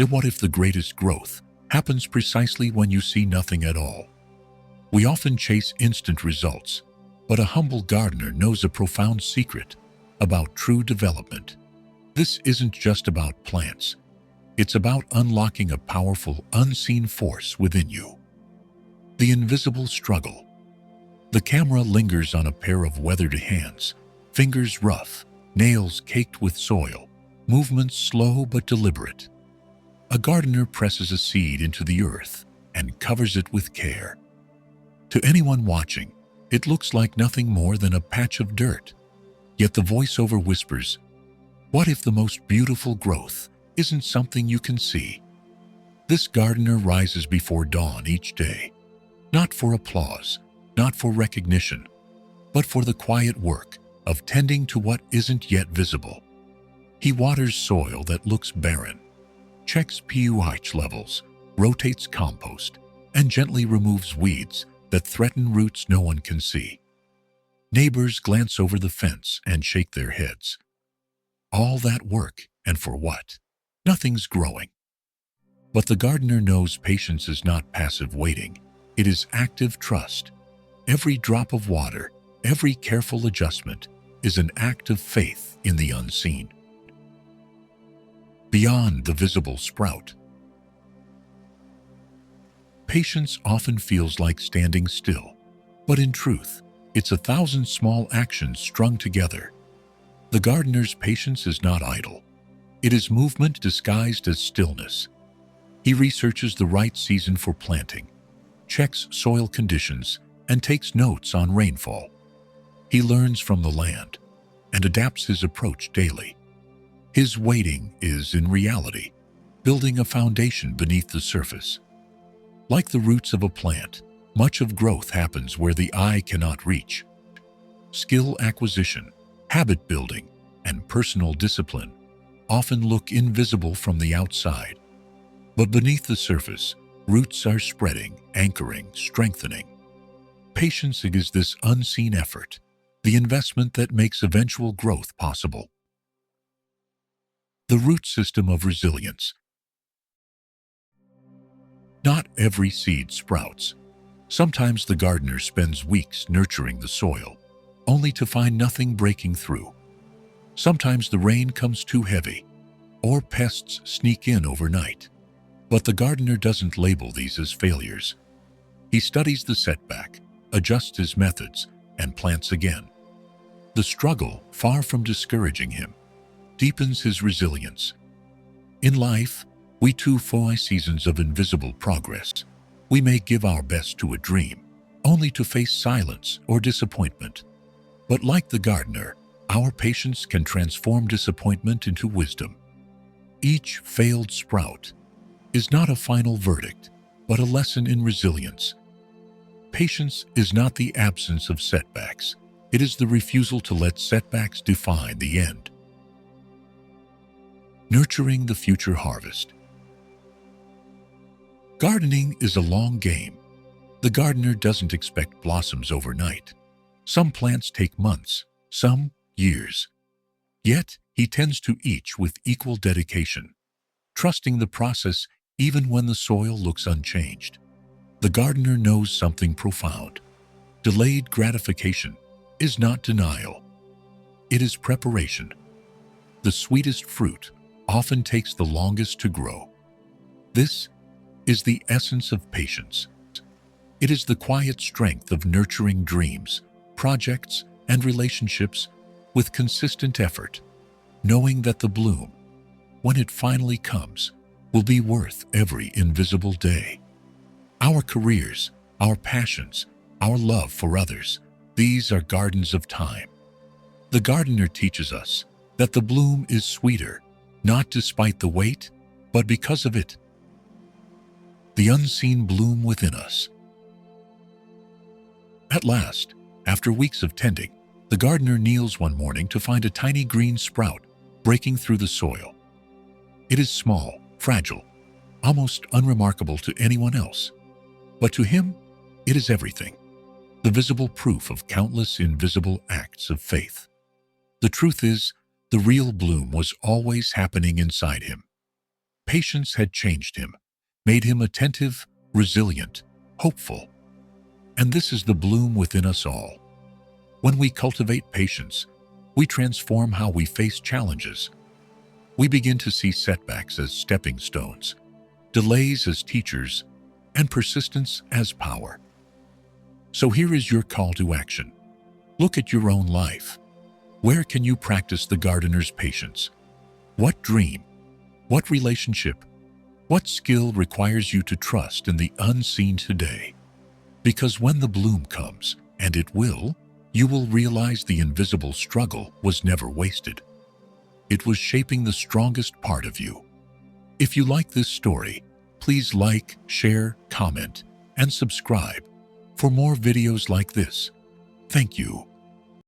So what if the greatest growth happens precisely when you see nothing at all? We often chase instant results, but a humble gardener knows a profound secret about true development. This isn't just about plants. It's about unlocking a powerful, unseen force within you. The invisible struggle. The camera lingers on a pair of weathered hands, fingers rough, nails caked with soil, movements slow but deliberate. A gardener presses a seed into the earth and covers it with care. To anyone watching, it looks like nothing more than a patch of dirt. Yet the voiceover whispers, "What if the most beautiful growth isn't something you can see?" This gardener rises before dawn each day, not for applause, not for recognition, but for the quiet work of tending to what isn't yet visible. He waters soil that looks barren, checks pH levels, rotates compost, and gently removes weeds that threaten roots no one can see. Neighbors glance over the fence and shake their heads. All that work, and for what? Nothing's growing. But the gardener knows patience is not passive waiting. It is active trust. Every drop of water, every careful adjustment is an act of faith in the unseen. Beyond the visible sprout. Patience often feels like standing still, but in truth, it's 1,000 small actions strung together. The gardener's patience is not idle. It is movement disguised as stillness. He researches the right season for planting, checks soil conditions, and takes notes on rainfall. He learns from the land and adapts his approach daily. His waiting is, in reality, building a foundation beneath the surface. Like the roots of a plant, much of growth happens where the eye cannot reach. Skill acquisition, habit building, and personal discipline often look invisible from the outside. But beneath the surface, roots are spreading, anchoring, strengthening. Patience is this unseen effort, the investment that makes eventual growth possible. The root system of resilience. Not every seed sprouts. Sometimes the gardener spends weeks nurturing the soil, only to find nothing breaking through. Sometimes the rain comes too heavy, or pests sneak in overnight. But the gardener doesn't label these as failures. He studies the setback, adjusts his methods, and plants again. The struggle, far from discouraging him, deepens his resilience. In life, we too face seasons of invisible progress. We may give our best to a dream, only to face silence or disappointment. But like the gardener, our patience can transform disappointment into wisdom. Each failed sprout is not a final verdict, but a lesson in resilience. Patience is not the absence of setbacks. It is the refusal to let setbacks define the end. Nurturing the future harvest. Gardening is a long game. The gardener doesn't expect blossoms overnight. Some plants take months, some years. Yet, he tends to each with equal dedication, trusting the process even when the soil looks unchanged. The gardener knows something profound. Delayed gratification is not denial. It is preparation. The sweetest fruit often takes the longest to grow. This is the essence of patience. It is the quiet strength of nurturing dreams, projects, and relationships with consistent effort, knowing that the bloom, when it finally comes, will be worth every invisible day. Our careers, our passions, our love for others, these are gardens of time. The gardener teaches us that the bloom is sweeter, not despite the wait, but because of it. The unseen bloom within us. At last, after weeks of tending, the gardener kneels one morning to find a tiny green sprout breaking through the soil. It is small, fragile, almost unremarkable to anyone else. But to him, it is everything. The visible proof of countless invisible acts of faith. The truth is, the real bloom was always happening inside him. Patience had changed him, made him attentive, resilient, hopeful. And this is the bloom within us all. When we cultivate patience, we transform how we face challenges. We begin to see setbacks as stepping stones, delays as teachers, and persistence as power. So here is your call to action. Look at your own life. Where can you practice the gardener's patience? What dream? What relationship? What skill requires you to trust in the unseen today? Because when the bloom comes, and it will, you will realize the invisible struggle was never wasted. It was shaping the strongest part of you. If you like this story, please like, share, comment, and subscribe for more videos like this. Thank you.